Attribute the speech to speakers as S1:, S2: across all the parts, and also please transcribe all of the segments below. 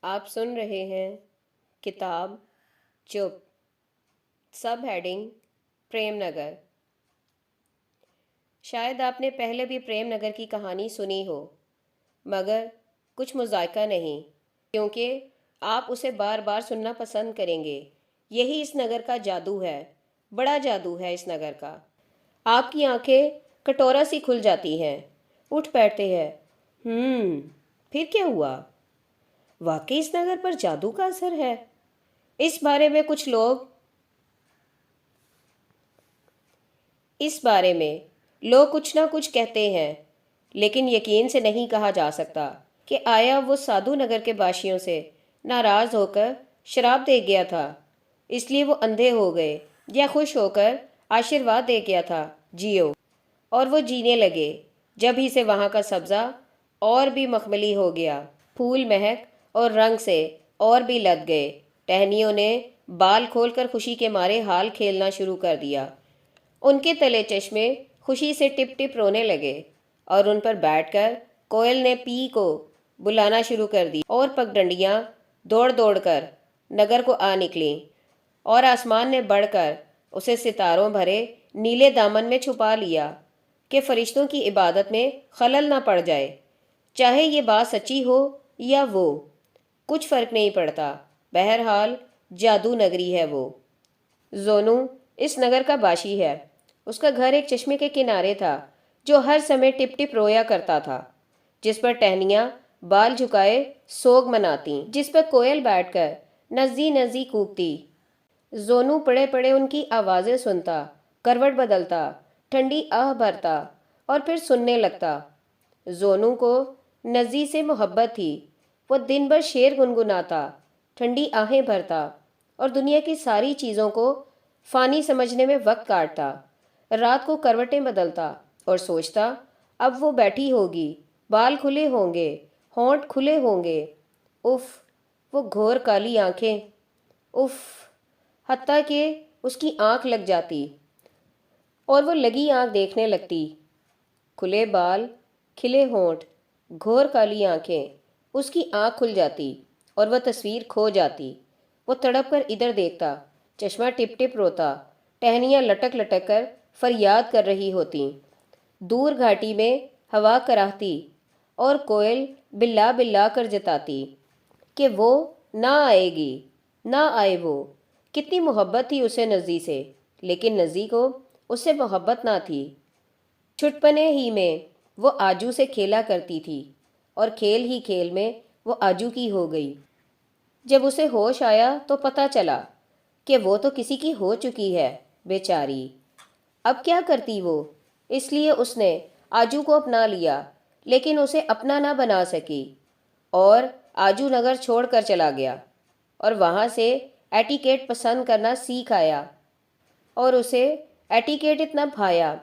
S1: آپ سن رہے ہیں کتاب چپ، سب ہیڈنگ پریم نگر۔ شاید آپ نے پہلے بھی پریم نگر کی کہانی سنی ہو، مگر کچھ مذائقہ نہیں، کیونکہ آپ اسے بار بار سننا پسند کریں گے۔ یہی اس نگر کا جادو ہے، بڑا جادو ہے اس نگر کا۔ آپ کی آنکھیں کٹورا سی کھل جاتی ہیں، اٹھ بیٹھتے ہیں۔ پھر کیا ہوا؟ واقعی اس نگر پر جادو کا اثر ہے۔ اس بارے میں لوگ کچھ نہ کچھ کہتے ہیں، لیکن یقین سے نہیں کہا جا سکتا کہ آیا وہ سادھو نگر کے باشیوں سے ناراض ہو کر شراب دے گیا تھا، اس لیے وہ اندھے ہو گئے، یا خوش ہو کر آشیرواد دے گیا تھا، جیو، اور وہ جینے لگے۔ جب ہی سے وہاں کا سبزہ اور بھی مخملی ہو گیا، پھول مہک اور رنگ سے اور بھی لد گئے۔ ٹہنیوں نے بال کھول کر خوشی کے مارے حال کھیلنا شروع کر دیا۔ ان کے تلے چشمے خوشی سے ٹپ ٹپ رونے لگے، اور ان پر بیٹھ کر کوئل نے پی کو بلانا شروع کر دی، اور پگڈنڈیاں دوڑ دوڑ کر نگر کو آ نکلیں، اور آسمان نے بڑھ کر اسے ستاروں بھرے نیلے دامن میں چھپا لیا کہ فرشتوں کی عبادت میں خلل نہ پڑ جائے۔ چاہے یہ بات سچی ہو یا وہ، کچھ فرق نہیں پڑتا، بہرحال جادو نگری ہے وہ۔ زونو اس نگر کا باشی ہے۔ اس کا گھر ایک چشمے کے کنارے تھا جو ہر سمے ٹپ ٹپ رویا کرتا تھا، جس پر ٹہنیاں بال جھکائے سوگ مناتی، جس پر کوئل بیٹھ کر نزی نزی کوکتی۔ زونو پڑے پڑے ان کی آوازیں سنتا، کروٹ بدلتا، ٹھنڈی آہ بھرتا اور پھر سننے لگتا۔ زونو کو نزی سے محبت تھی۔ وہ دن بھر شعر گنگناتا، ٹھنڈی آہیں بھرتا اور دنیا کی ساری چیزوں کو فانی سمجھنے میں وقت کاٹتا۔ رات کو کروٹیں بدلتا اور سوچتا، اب وہ بیٹھی ہوگی، بال کھلے ہوں گے، ہونٹ کھلے ہوں گے، اف، وہ گھور کالی آنکھیں، اف، حتیٰ کہ اس کی آنکھ لگ جاتی اور وہ لگی آنکھ دیکھنے لگتی۔ کھلے بال، کھلے ہونٹ، گھور کالی آنکھیں، اس کی آنکھ کھل جاتی اور وہ تصویر کھو جاتی۔ وہ تڑپ کر ادھر دیکھتا، چشمہ ٹپ ٹپ روتا، ٹہنیاں لٹک لٹک کر فریاد کر رہی ہوتیں، دور گھاٹی میں ہوا کراہتی اور کوئل بلا بلا کر جتاتی کہ وہ نہ آئے گی، نہ آئے وہ۔ کتنی محبت تھی اسے نزی سے، لیکن نزی کو اس سے محبت نہ تھی۔ چھٹپنے ہی میں وہ آجو سے کھیلا کرتی تھی، اور کھیل ہی کھیل میں وہ آجو کی ہو گئی۔ جب اسے ہوش آیا تو پتہ چلا کہ وہ تو کسی کی ہو چکی ہے، بیچاری۔ اب کیا کرتی وہ؟ اس لیے اس نے آجو کو اپنا لیا، لیکن اسے اپنا نہ بنا سکی، اور آجو نگر چھوڑ کر چلا گیا، اور وہاں سے ایٹیکیٹ پسند کرنا سیکھ آیا، اور اسے ایٹیکیٹ اتنا بھایا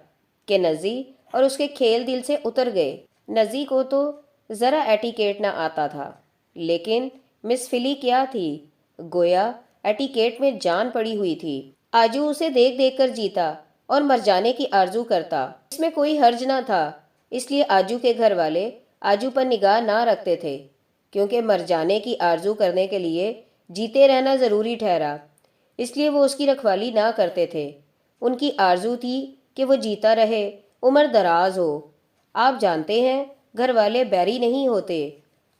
S1: کہ نزی اور اس کے کھیل دل سے اتر گئے۔ نزی کو تو ذرا ایٹیکیٹ نہ آتا تھا، لیکن مس فلی کیا تھی، گویا ایٹیکیٹ میں جان پڑی ہوئی تھی۔ آجو اسے دیکھ دیکھ کر جیتا اور مر جانے کی آرزو کرتا۔ اس میں کوئی حرج نہ تھا، اس لیے آجو کے گھر والے آجو پر نگاہ نہ رکھتے تھے، کیونکہ مر جانے کی آرزو کرنے کے لیے جیتے رہنا ضروری ٹھہرا، اس لیے وہ اس کی رکھوالی نہ کرتے تھے۔ ان کی آرزو تھی کہ وہ جیتا رہے، عمر دراز ہو۔ آپ جانتے ہیں گھر والے بیری نہیں ہوتے۔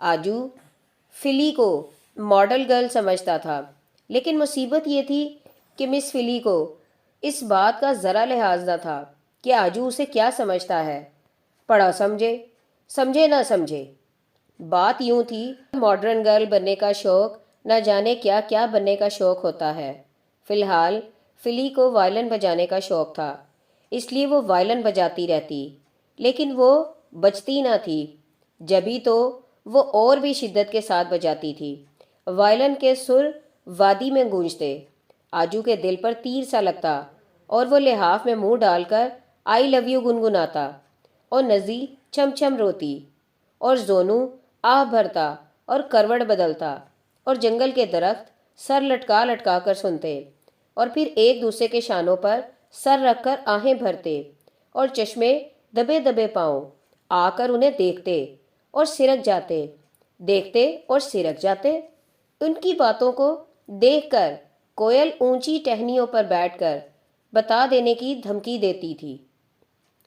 S1: آجو فلی کو ماڈل گرل سمجھتا تھا، لیکن مصیبت یہ تھی کہ مس فلی کو اس بات کا ذرا لحاظ نہ تھا کہ آجو اسے کیا سمجھتا ہے، پڑھا سمجھے، سمجھے نہ سمجھے۔ بات یوں تھی، ماڈرن گرل بننے کا شوق نہ جانے کیا کیا بننے کا شوق ہوتا ہے۔ فی الحال فلی کو وائلن بجانے کا شوق تھا، اس لیے وہ وائلن بجاتی رہتی، لیکن وہ بجتی نہ تھی، جبھی تو وہ اور بھی شدت کے ساتھ بجاتی تھی۔ وائلن کے سر وادی میں گونجتے، آجو کے دل پر تیر سا لگتا، اور وہ لحاف میں منہ ڈال کر آئی لو یو گنگناتا، اور نزی چھم چھم روتی، اور زونو آہ بھرتا اور کروٹ بدلتا، اور جنگل کے درخت سر لٹکا لٹکا کر سنتے، اور پھر ایک دوسرے کے شانوں پر سر رکھ کر آہیں بھرتے، اور چشمے دبے دبے پاؤں آ کر انہیں دیکھتے اور سرک جاتے۔ دیکھتے اور سرک جاتے۔ ان کی باتوں کو دیکھ کر کوئل اونچی ٹہنیوں پر بیٹھ کر بتا دینے کی دھمکی دیتی تھی،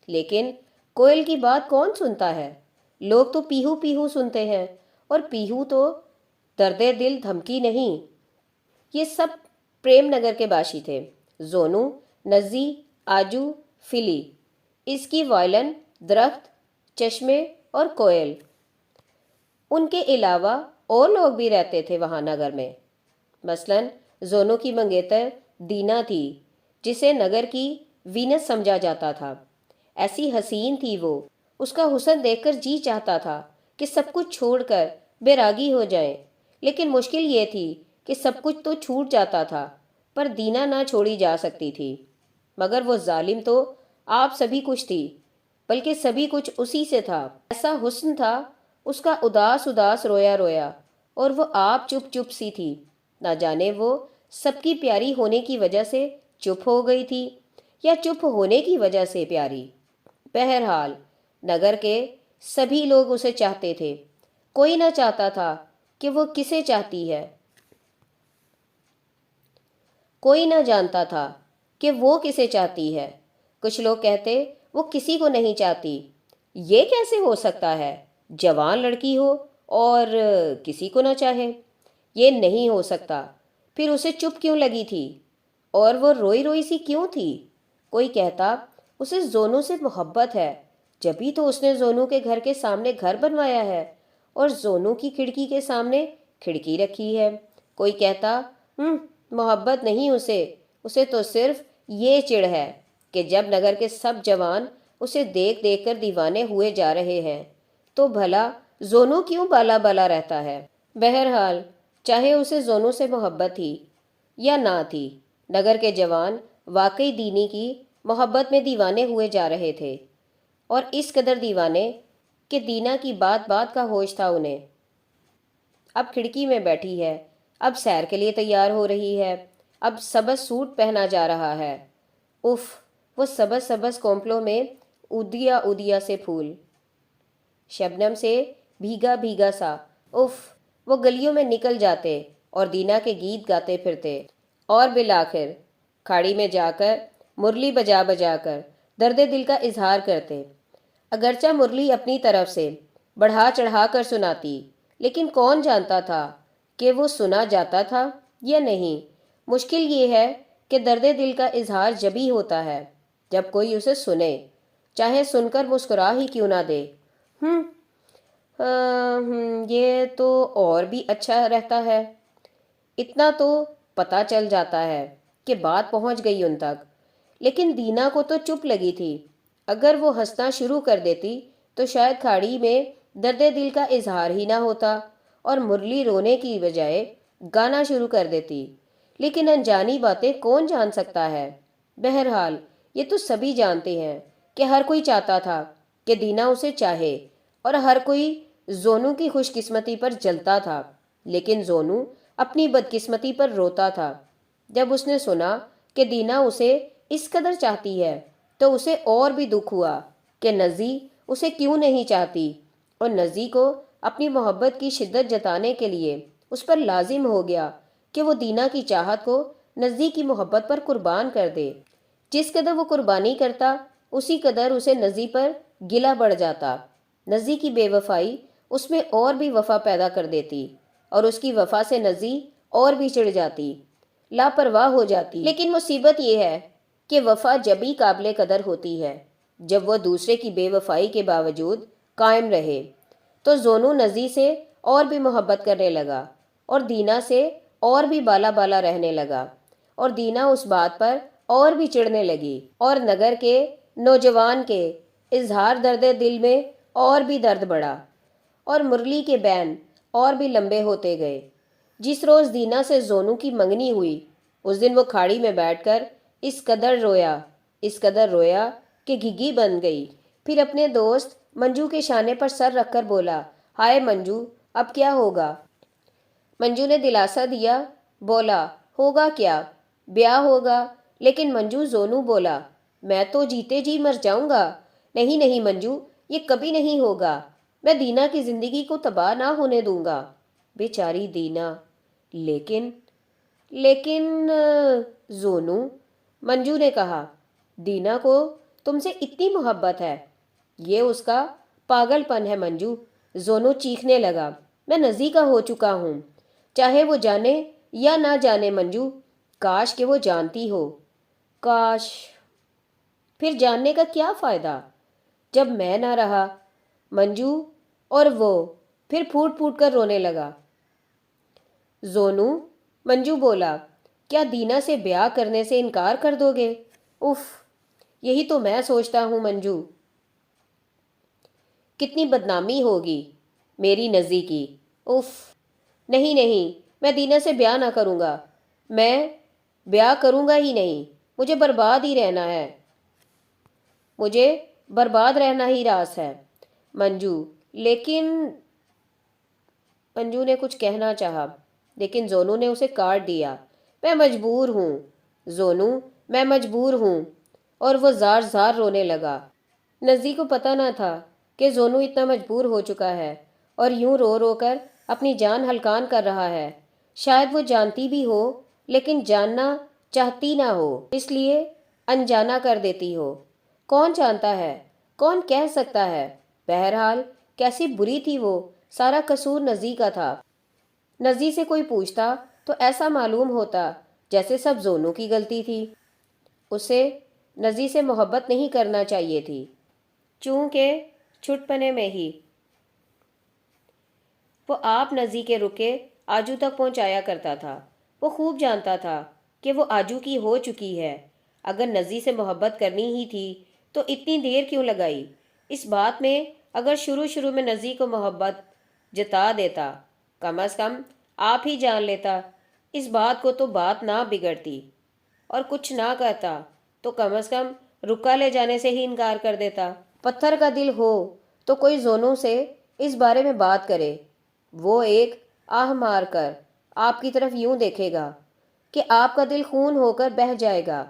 S1: لیکن کوئل کی بات کون سنتا ہے؟ لوگ تو پیہو پیہو سنتے ہیں، اور پیہو تو درد دل دھمکی نہیں۔ یہ سب پریم نگر کے باشی تھے: زونو، نزی، آجو، فلی، اس کی وائلن، درخت، چشمے اور کوئل۔ ان کے علاوہ اور لوگ بھی رہتے تھے وہاں نگر میں۔ مثلاً زونو کی منگیتر دینا تھی، جسے نگر کی وینس سمجھا جاتا تھا۔ ایسی حسین تھی وہ، اس کا حسن دیکھ کر جی چاہتا تھا کہ سب کچھ چھوڑ کر بیراگی ہو جائیں، لیکن مشکل یہ تھی کہ سب کچھ تو چھوٹ جاتا تھا پر دینا نہ چھوڑی جا سکتی تھی۔ مگر وہ ظالم تو آپ سبھی کچھ تھی، بلکہ سبھی کچھ اسی سے تھا۔ ایسا حسن تھا اس کا اداس اداس رویا رویا، اور وہ آپ چپ چپ سی تھی۔ نہ جانے وہ سب کی پیاری ہونے کی وجہ سے چپ ہو گئی تھی یا چپ ہونے کی وجہ سے پیاری۔ بہرحال نگر کے سبھی لوگ اسے چاہتے تھے، کوئی نہ چاہتا تھا کہ وہ کسے چاہتی ہے، کوئی نہ جانتا تھا کہ وہ کسے چاہتی ہے۔ کچھ لوگ کہتے وہ کسی کو نہیں چاہتی۔ یہ کیسے ہو سکتا ہے؟ جوان لڑکی ہو اور کسی کو نہ چاہے، یہ نہیں ہو سکتا۔ پھر اسے چپ کیوں لگی تھی؟ اور وہ روئی روئی سی کیوں تھی؟ کوئی کہتا اسے زونو سے محبت ہے، جبھی تو اس نے زونو کے گھر کے سامنے گھر بنوایا ہے اور زونو کی کھڑکی کے سامنے کھڑکی رکھی ہے۔ کوئی کہتا محبت نہیں اسے تو صرف یہ چڑ ہے کہ جب نگر کے سب جوان اسے دیکھ دیکھ کر دیوانے ہوئے جا رہے ہیں تو بھلا زونو کیوں بالا بالا رہتا ہے۔ بہرحال چاہے اسے زونو سے محبت تھی یا نہ تھی، نگر کے جوان واقعی دینی کی محبت میں دیوانے ہوئے جا رہے تھے، اور اس قدر دیوانے کہ دینا کی بات بات کا ہوش تھا انہیں۔ اب کھڑکی میں بیٹھی ہے، اب سیر کے لیے تیار ہو رہی ہے، اب سبز سوٹ پہنا جا رہا ہے۔ اف، وہ سبز سبز کونپلوں میں اودیا اودیا سے پھول، شبنم سے بھیگا بھیگا سا، اف، وہ گلیوں میں نکل جاتے اور دینا کے گیت گاتے پھرتے، اور بالآخر کھاڑی میں جا کر مرلی بجا بجا کر درد دل کا اظہار کرتے۔ اگرچہ مرلی اپنی طرف سے بڑھا چڑھا کر سناتی، لیکن کون جانتا تھا کہ وہ سنا جاتا تھا یا نہیں۔ مشکل یہ ہے کہ درد دل کا اظہار جبھی ہوتا ہے جب کوئی اسے سنے، چاہے سن کر مسکرا ہی کیوں نہ دے۔ یہ تو اور بھی اچھا رہتا ہے۔ اتنا تو پتہ چل جاتا ہے کہ بات پہنچ گئی ان تک۔ لیکن دینا کو تو چپ لگی تھی۔ اگر وہ ہنسنا شروع کر دیتی تو شاید کھاڑی میں درد دل کا اظہار ہی نہ ہوتا اور مرلی رونے کی بجائے گانا شروع کر دیتی۔ لیکن انجانی باتیں کون جان سکتا ہے؟ بہرحال یہ تو سبھی جانتے ہیں کہ ہر کوئی چاہتا تھا کہ دینا اسے چاہے، اور ہر کوئی زونو کی خوش قسمتی پر جلتا تھا، لیکن زونو اپنی بدقسمتی پر روتا تھا۔ جب اس نے سنا کہ دینا اسے اس قدر چاہتی ہے تو اسے اور بھی دکھ ہوا کہ نزی اسے کیوں نہیں چاہتی، اور نزی کو اپنی محبت کی شدت جتانے کے لیے اس پر لازم ہو گیا کہ وہ دینا کی چاہت کو نزی کی محبت پر قربان کر دے۔ جس قدر وہ قربانی کرتا اسی قدر اسے نزی پر گلہ بڑھ جاتا۔ نزی کی بے وفائی اس میں اور بھی وفا پیدا کر دیتی، اور اس کی وفا سے نزی اور بھی چڑھ جاتی، لاپرواہ ہو جاتی۔ لیکن مصیبت یہ ہے کہ وفا جبھی قابل قدر ہوتی ہے جب وہ دوسرے کی بے وفائی کے باوجود قائم رہے۔ تو زونو نزی سے اور بھی محبت کرنے لگا اور دینا سے اور بھی بالا بالا رہنے لگا، اور دینا اس بات پر اور بھی چڑھنے لگی، اور نگر کے نوجوان کے اظہار درد دل میں اور بھی درد بڑھا، اور مرلی کے بین اور بھی لمبے ہوتے گئے۔ جس روز دینا سے زونو کی منگنی ہوئی اس دن وہ کھاڑی میں بیٹھ کر اس قدر رویا کہ گھگی بن گئی۔ پھر اپنے دوست منجو کے شانے پر سر رکھ کر بولا، ہائے منجو، اب کیا ہوگا؟ منجو نے دلاسا دیا، بولا، ہوگا کیا؟ بیاہ ہوگا۔ لیکن منجو، زونو بولا، میں تو جیتے جی مر جاؤں گا۔ نہیں نہیں منجو، یہ کبھی نہیں ہوگا۔ میں دینا کی زندگی کو تباہ نہ ہونے دوں گا۔ بیچاری دینا۔ لیکن لیکن زونو، منجو نے کہا، دینا کو تم سے اتنی محبت ہے؟ یہ اس کا پاگل پن ہے منجو۔ زونو چیخنے لگا۔ میں نزی کا ہو چکا ہوں، چاہے وہ جانے یا نہ جانے منجو۔ کاش کہ وہ جانتی ہو۔ کاش۔ پھر جاننے کا کیا فائدہ جب میں نہ رہا؟ منجو اور وہ پھر پھوٹ پھوٹ کر رونے لگا۔ زونو، منجو بولا، کیا دینا سے بیاہ کرنے سے انکار کر دو گے؟ اف، یہی تو میں سوچتا ہوں منجو۔ کتنی بدنامی ہوگی میری نزی کی۔ اف، نہیں نہیں، میں دینا سے بیاہ نہ کروں گا۔ میں بیاہ کروں گا ہی نہیں۔ مجھے برباد ہی رہنا ہے۔ مجھے برباد رہنا ہی راس ہے۔ منجو، لیکن منجو نے کچھ کہنا چاہا، لیکن زونو نے اسے کاٹ دیا۔ میں مجبور ہوں زونو، میں مجبور ہوں۔ اور وہ زار زار رونے لگا۔ نزی کو پتہ نہ تھا کہ زونو اتنا مجبور ہو چکا ہے اور یوں رو رو کر اپنی جان ہلکان کر رہا ہے۔ شاید وہ جانتی بھی ہو لیکن جاننا چاہتی نہ ہو، اس لیے انجانا کر دیتی ہو۔ کون جانتا ہے، کون کہہ سکتا ہے؟ بہرحال کیسی بری تھی وہ، سارا قصور نزی کا تھا۔ نزی سے کوئی پوچھتا تو ایسا معلوم ہوتا جیسے سب زونو کی غلطی تھی۔ اسے نزی سے محبت نہیں کرنا چاہیے تھی، چونکہ چھٹپنے میں ہی وہ آپ نزی کے رکے آجو تک پہنچایا کرتا تھا۔ وہ خوب جانتا تھا کہ وہ آجو کی ہو چکی ہے۔ اگر نزی سے محبت کرنی ہی تھی تو اتنی دیر کیوں لگائی؟ اس بات میں اگر شروع میں نزی کو محبت جتا دیتا، کم از کم آپ ہی جان لیتا، اس بات کو تو بات نہ بگڑتی، اور کچھ نہ کرتا تو کم از کم رکا لے جانے سے ہی انکار کر دیتا۔ پتھر کا دل ہو تو کوئی زونو سے اس بارے میں بات کرے، وہ ایک آہ مار کر آپ کی طرف یوں دیکھے گا کہ آپ کا دل خون ہو کر بہہ جائے گا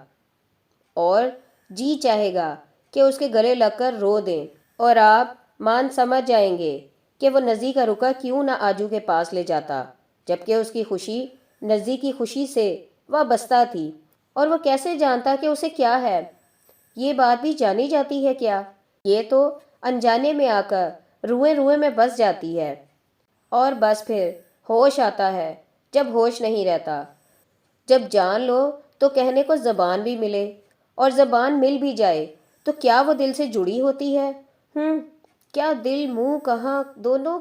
S1: اور جی چاہے گا کہ اس کے گلے لگ کر رو دیں، اور آپ مان سمجھ جائیں گے کہ وہ نزی کا رکا کیوں نہ آجو کے پاس لے جاتا، جبکہ اس کی خوشی نزی کی خوشی سے وابستہ تھی۔ اور وہ کیسے جانتا کہ اسے کیا ہے؟ یہ بات بھی جانی جاتی ہے کیا؟ یہ تو انجانے میں آ کر روئیں روئیں میں بس جاتی ہے، اور بس پھر ہوش آتا ہے جب ہوش نہیں رہتا۔ جب جان لو تو کہنے کو زبان بھی ملے، اور زبان مل بھی جائے تو کیا وہ دل سے جڑی ہوتی ہے؟ کیا دل منہ کہاں دونوں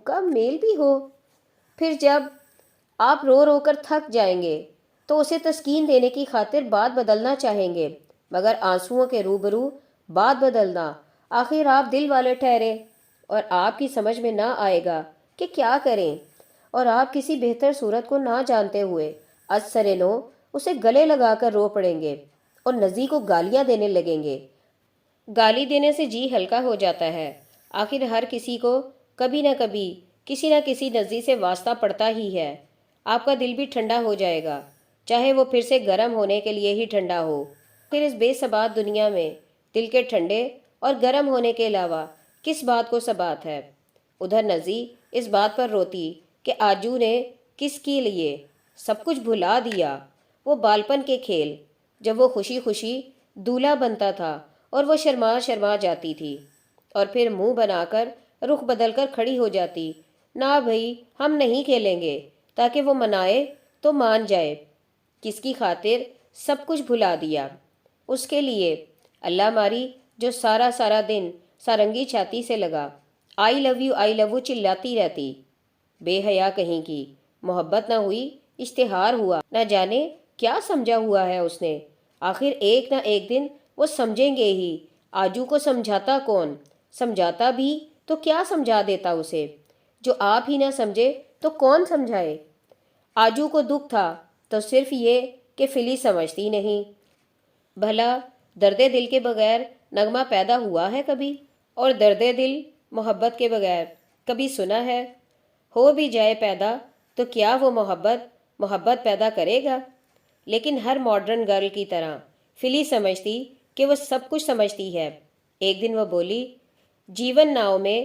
S1: کا میل بھی ہو؟ پھر جب آپ رو رو کر تھک جائیں گے تو اسے تسکین دینے کی خاطر بات بدلنا چاہیں گے، مگر آنسوؤں کے روبرو بات بدلنا، آخر آپ دل والے ٹھہرے، اور آپ کی سمجھ میں نہ آئے گا کہ کیا کریں، اور آپ کسی بہتر صورت کو نہ جانتے ہوئے از سر نو اسے گلے لگا کر رو پڑیں گے اور نزی کو گالیاں دینے لگیں گے۔ گالی دینے سے جی ہلکا ہو جاتا ہے۔ آخر ہر کسی کو کبھی نہ کبھی کسی نہ کسی نزی سے واسطہ پڑتا ہی ہے۔ آپ کا دل بھی ٹھنڈا ہو جائے گا، چاہے وہ پھر سے گرم ہونے کے لیے ہی ٹھنڈا ہو۔ پھر اس بے ثبات دنیا میں دل کے ٹھنڈے اور گرم ہونے کے علاوہ کس بات کو ثبات ہے؟ ادھر نزی اس بات پر روتی کہ آجو نے کس کے لیے سب کچھ بھلا دیا، وہ بالپن کے کھیل جب وہ خوشی خوشی دولہا بنتا تھا اور وہ شرما شرما جاتی تھی، اور پھر منہ بنا کر رخ بدل کر کھڑی ہو جاتی، نہ بھئی ہم نہیں کھیلیں گے، تاکہ وہ منائے تو مان جائے۔ کس کی خاطر سب کچھ بھلا دیا؟ اس کے لیے اللہ ماری جو سارا سارا دن سارنگی چھاتی سے لگا آئی love you I love you چلاتی رہتی۔ بے حیا کہیں کی۔ محبت نہ ہوئی، اشتہار ہوا، نہ جانے کیا سمجھا ہوا ہے اس نے۔ آخر ایک نہ ایک دن وہ سمجھیں گے ہی۔ آجو کو سمجھاتا کون؟ سمجھاتا بھی تو کیا سمجھا دیتا اسے؟ جو آپ ہی نہ سمجھے تو کون سمجھائے؟ آجو کو دکھ تھا تو صرف یہ کہ فلی سمجھتی نہیں۔ بھلا درد دل کے بغیر نغمہ پیدا ہوا ہے کبھی؟ اور درد دل محبت کے بغیر کبھی سنا ہے؟ ہو بھی جائے پیدا تو کیا وہ محبت پیدا کرے گا؟ لیکن ہر ماڈرن گرل کی طرح فلی سمجھتی کہ وہ سب کچھ سمجھتی ہے۔ ایک دن وہ بولی، جیون ناؤ میں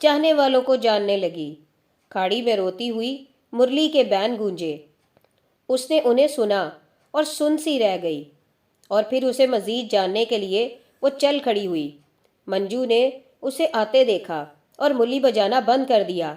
S1: چاہنے والوں کو جاننے لگی۔ کھاڑی میں روتی ہوئی مرلی کے بین گونجے۔ اس نے انہیں سنا اور سن سی رہ گئی، اور پھر اسے مزید جاننے کے لیے وہ چل کھڑی ہوئی۔ منجو نے اسے آتے دیکھا اور مرلی بجانا بند کر دیا۔